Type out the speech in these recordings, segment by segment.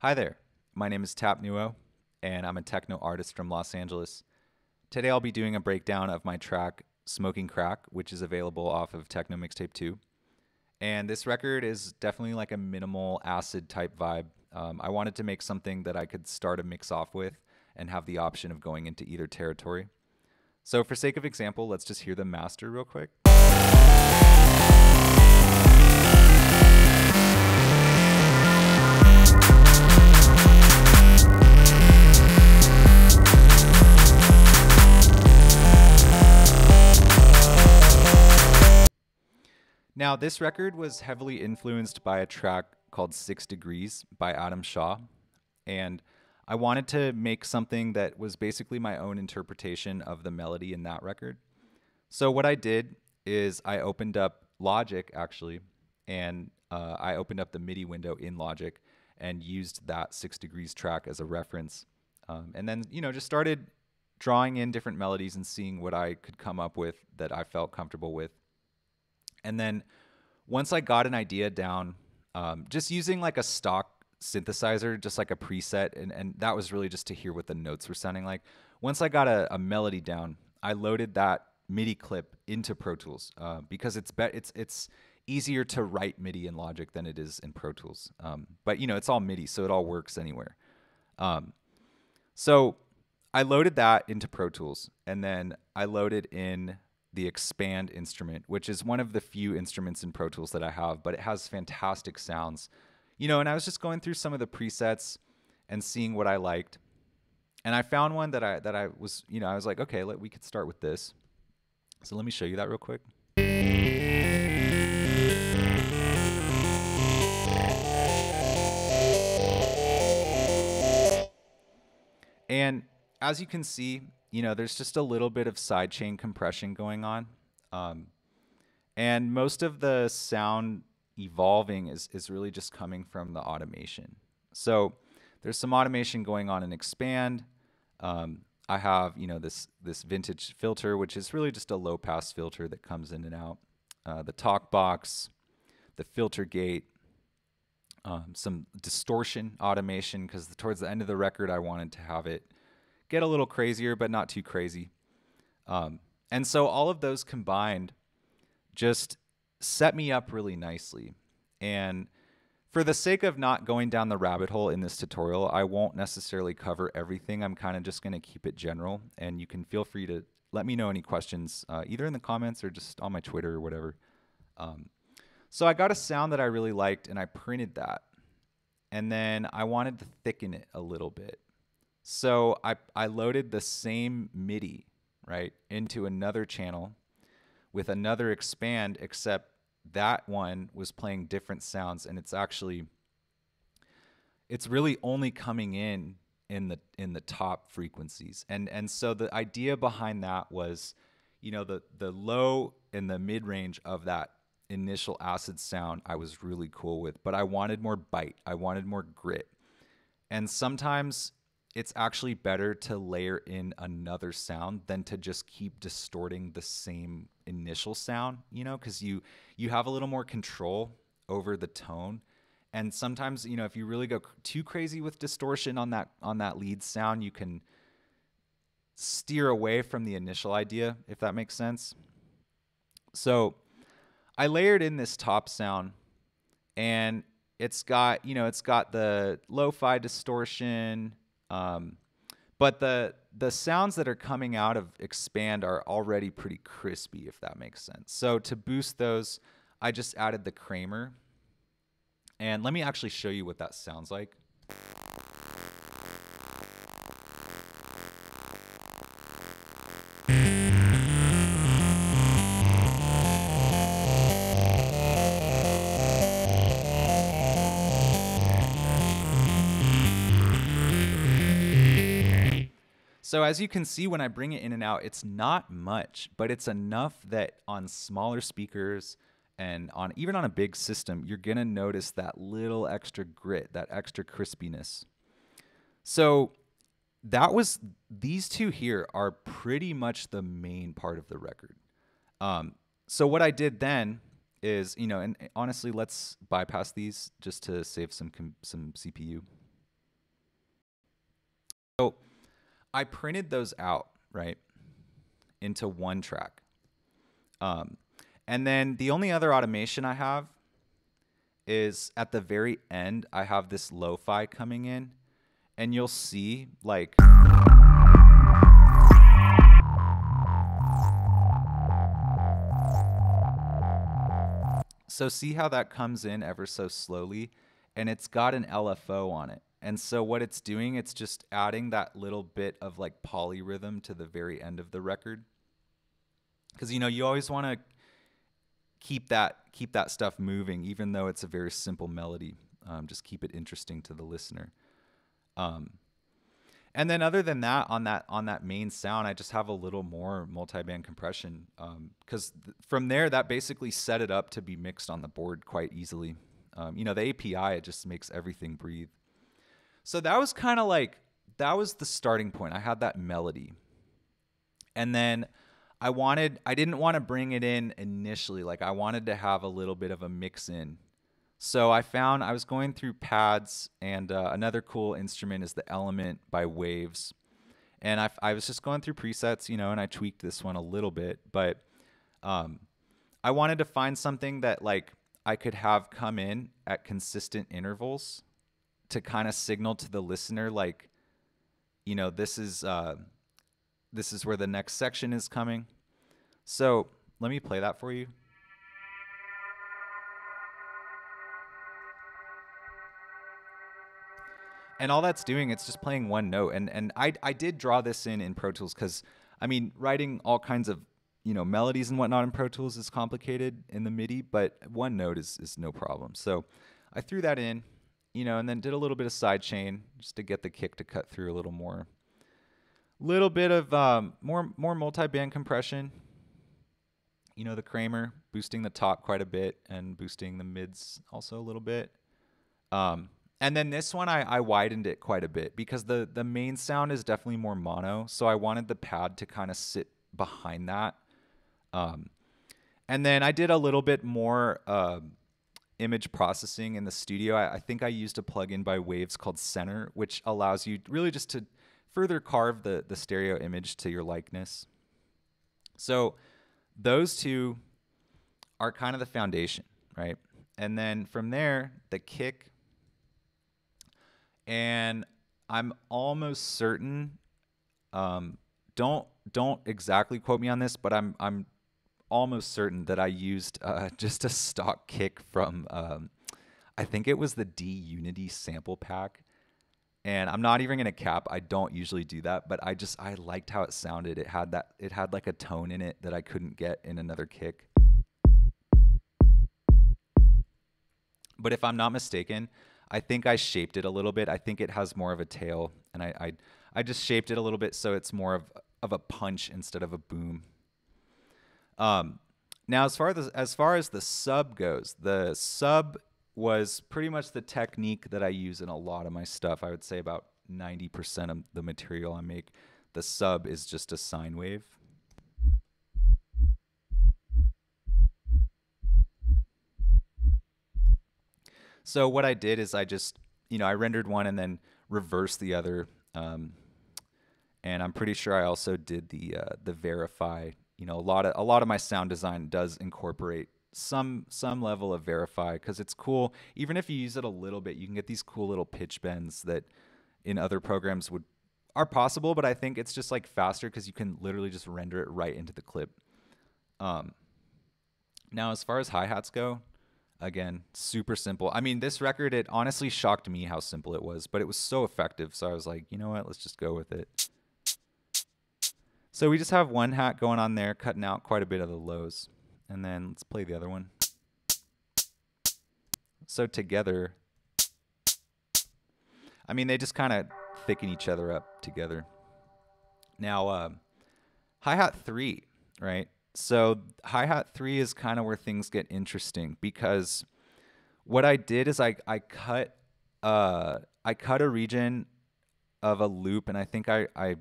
Hi there, my name is Newo, and I'm a techno artist from Los Angeles. Today I'll be doing a breakdown of my track Smoking Crack, which is available off of Techno Mixtape 2. And this record is definitely like a minimal acid type vibe. I wanted to make something that I could start a mix off with and have the option of going into either territory. So for sake of example, let's just hear the master real quick. Now, this record was heavily influenced by a track called 6 Degrees by Adam Shaw, and I wanted to make something that was basically my own interpretation of the melody in that record. So what I did is I opened up Logic, actually, and I opened up the MIDI window in Logic and used that 6 Degrees track as a reference. And then, just started drawing in different melodies and seeing what I could come up with that I felt comfortable with. And then once I got an idea down, just using like a stock synthesizer, just like a preset, and that was really just to hear what the notes were sounding like. Once I got a melody down, I loaded that MIDI clip into Pro Tools because it's easier to write MIDI in Logic than it is in Pro Tools. But it's all MIDI, so it all works anywhere. So I loaded that into Pro Tools, and then I loaded in the expand instrument, which is one of the few instruments in Pro Tools that I have, but it has fantastic sounds. And I was just going through some of the presets and seeing what I liked. And I found one that I was, I was like, okay, we could start with this. So let me show you that real quick. And as you can see, there's just a little bit of sidechain compression going on. And most of the sound evolving is really just coming from the automation. So there's some automation going on in expand. I have, this vintage filter, which is really just a low pass filter that comes in and out. The talk box, the filter gate, some distortion automation, because towards the end of the record, I wanted to have it get a little crazier, but not too crazy. And so all of those combined just set me up really nicely. And for the sake of not going down the rabbit hole in this tutorial, I won't necessarily cover everything. I'm kind of just going to keep it general, and you can feel free to let me know any questions, either in the comments or just on my Twitter or whatever. So I got a sound that I really liked, and I printed that. And then I wanted to thicken it a little bit. So I loaded the same MIDI, right, into another channel with another expand, except that one was playing different sounds, and it's really only coming in the top frequencies. And so the idea behind that was, the low and the mid range of that initial acid sound I was really cool with, but I wanted more bite. I wanted more grit. And sometimes it's actually better to layer in another sound than to just keep distorting the same initial sound, because you have a little more control over the tone. And sometimes, if you really go too crazy with distortion on that lead sound, you can steer away from the initial idea, if that makes sense. So I layered in this top sound, and it's got the lo-fi distortion, but the sounds that are coming out of expand are already pretty crispy, if that makes sense. So to boost those, I just added the Kramer. And let me actually show you what that sounds like. So as you can see, when I bring it in and out, it's not much, but it's enough that on smaller speakers and even on a big system, you're going to notice that little extra grit, that extra crispiness. So these two here are pretty much the main part of the record. So what I did then is, and honestly, let's bypass these just to save some CPU. So I printed those out, right, into one track. And then the only other automation I have is at the very end, I have this lo-fi coming in, and you'll see like, so see how that comes in ever so slowly, and it's got an LFO on it. And so what it's doing, it's just adding that little bit of like polyrhythm to the very end of the record. Because, you know, you always want to keep that stuff moving, even though it's a very simple melody. Just keep it interesting to the listener. And then other than that, on that main sound, I just have a little more multiband compression, because from there, that basically set it up to be mixed on the board quite easily. You know, the API, it just makes everything breathe. So that was kind of like, that was the starting point. I had that melody. And then I didn't want to bring it in initially. Like I wanted to have a little bit of a mix in. So I was going through pads, and another cool instrument is the Element by Waves. And I was just going through presets, you know, and I tweaked this one a little bit. But I wanted to find something that like I could have come in at consistent intervals to kind of signal to the listener, like, you know, this is where the next section is coming. So let me play that for you. And all that's doing, it's just playing one note. And I did draw this in Pro Tools because, I mean, writing all kinds of, you know, melodies and whatnot in Pro Tools is complicated in the MIDI, but one note is no problem. So I threw that in, you know, and then did a little bit of sidechain just to get the kick to cut through a little more. Little bit of more multi-band compression. You know, the Kramer, boosting the top quite a bit and boosting the mids also a little bit. And then this one, I widened it quite a bit because the main sound is definitely more mono. So I wanted the pad to kind of sit behind that. And then I did a little bit more image processing in the studio. I think I used a plugin by Waves called Center, which allows you really just to further carve the stereo image to your likeness. So those two are kind of the foundation, right? And then from there, the kick. And I'm almost certain, don't exactly quote me on this, but I'm almost certain that I used just a stock kick from I think it was the D Unity sample pack. And I'm not even gonna cap. I don't usually do that, but I liked how it sounded. It had like a tone in it that I couldn't get in another kick. But if I'm not mistaken, I think I shaped it a little bit. I think it has more of a tail, and I just shaped it a little bit so it's more of a punch instead of a boom. Now, as far as the sub goes, the sub was pretty much the technique that I use in a lot of my stuff. I would say about 90% of the material I make, the sub is just a sine wave. So what I did is I just, you know, I rendered one and then reversed the other. And I'm pretty sure I also did the verify. You know, a lot of my sound design does incorporate some level of verify because it's cool. Even if you use it a little bit, you can get these cool little pitch bends that in other programs are possible, but I think it's just like faster because you can literally just render it right into the clip. Now, as far as hi-hats go, again, super simple. I mean, this record, it honestly shocked me how simple it was, but it was so effective. So I was like, you know what, let's just go with it. So we just have one hat going on there, cutting out quite a bit of the lows. And then let's play the other one. So together, I mean, they just kind of thicken each other up together. Now, hi-hat 3, right? So hi-hat 3 is kind of where things get interesting because what I did is I cut a region of a loop, and I think I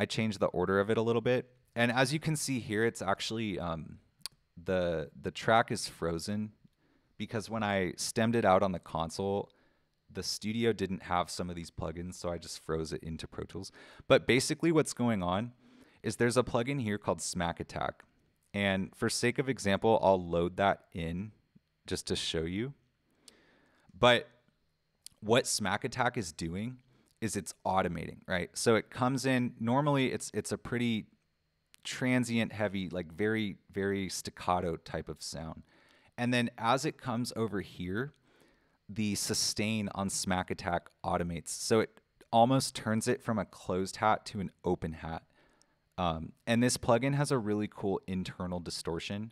changed the order of it a little bit. And as you can see here, it's actually the track is frozen because when I stemmed it out on the console, the studio didn't have some of these plugins, so I just froze it into Pro Tools. But basically what's going on is there's a plugin here called Smack Attack. And for sake of example, I'll load that in just to show you. But what Smack Attack is doing is it's automating, right? So it comes in, normally it's a pretty transient heavy, like very, very staccato type of sound. And then as it comes over here, the sustain on Smack Attack automates. So it almost turns it from a closed hat to an open hat. And this plugin has a really cool internal distortion.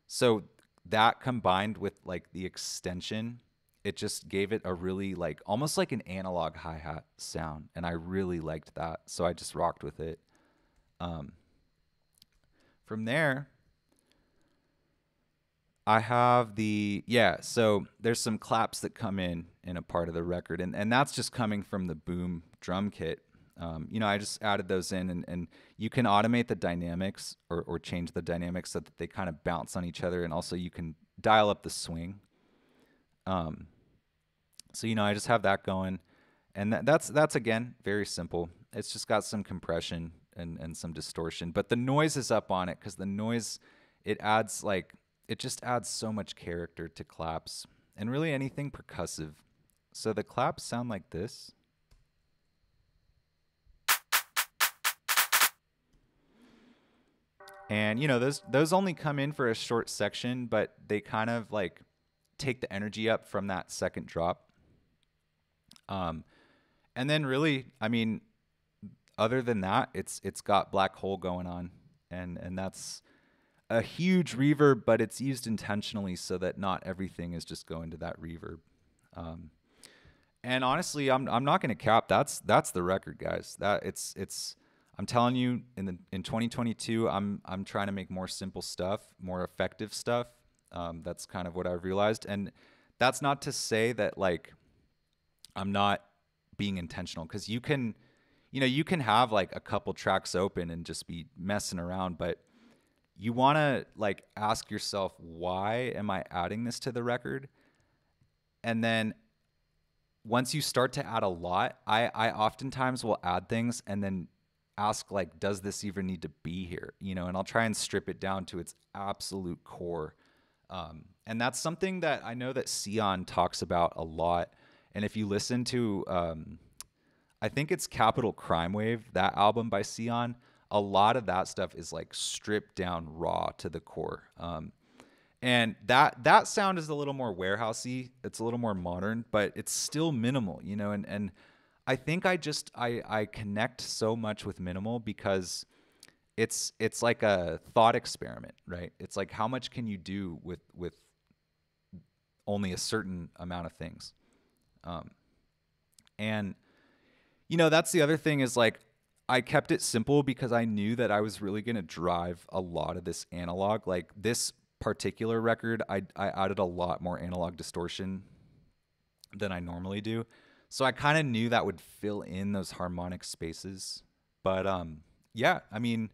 So that combined with like the extension, it just gave it a really like almost like an analog hi-hat sound. And I really liked that. So I just rocked with it. From there, I have so there's some claps that come in a part of the record, and that's just coming from the boom drum kit. I just added those in, and you can automate the dynamics or change the dynamics so that they kind of bounce on each other, and also you can dial up the swing. So I just have that going, and that's again very simple. It's just got some compression and some distortion, but the noise is up on it because the noise it just adds so much character to claps and really anything percussive. So the claps sound like this. And those only come in for a short section, but they kind of like take the energy up from that second drop. And then really, I mean, other than that, it's got Black Hole going on, and that's a huge reverb, but it's used intentionally so that not everything is just going to that reverb. And honestly, I'm not going to cap. That's the record, guys. I'm telling you, in 2022, I'm trying to make more simple stuff, more effective stuff. That's kind of what I've realized, and that's not to say that like I'm not being intentional, because you can have like a couple tracks open and just be messing around, but you want to like ask yourself, why am I adding this to the record? And then once you start to add a lot, I oftentimes will add things and then ask like, does this even need to be here? And I'll try and strip it down to its absolute core. And that's something that I know that Sion talks about a lot. And if you listen to, I think it's Capital Crime Wave, that album by Sion, a lot of that stuff is like stripped down raw to the core. And that sound is a little more warehousey. It's a little more modern, but it's still minimal, and I think I connect so much with minimal because it's like a thought experiment, right? It's like, how much can you do with only a certain amount of things? And that's the other thing is like, I kept it simple because I knew that I was really going to drive a lot of this analog. Like this particular record, I added a lot more analog distortion than I normally do. So I kind of knew that would fill in those harmonic spaces. But yeah, I mean,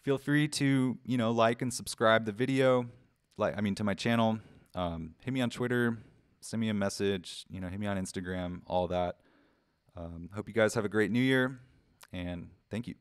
feel free to, like and subscribe the video, to my channel. Hit me on Twitter, send me a message, hit me on Instagram, all that. Hope you guys have a great new year, and thank you.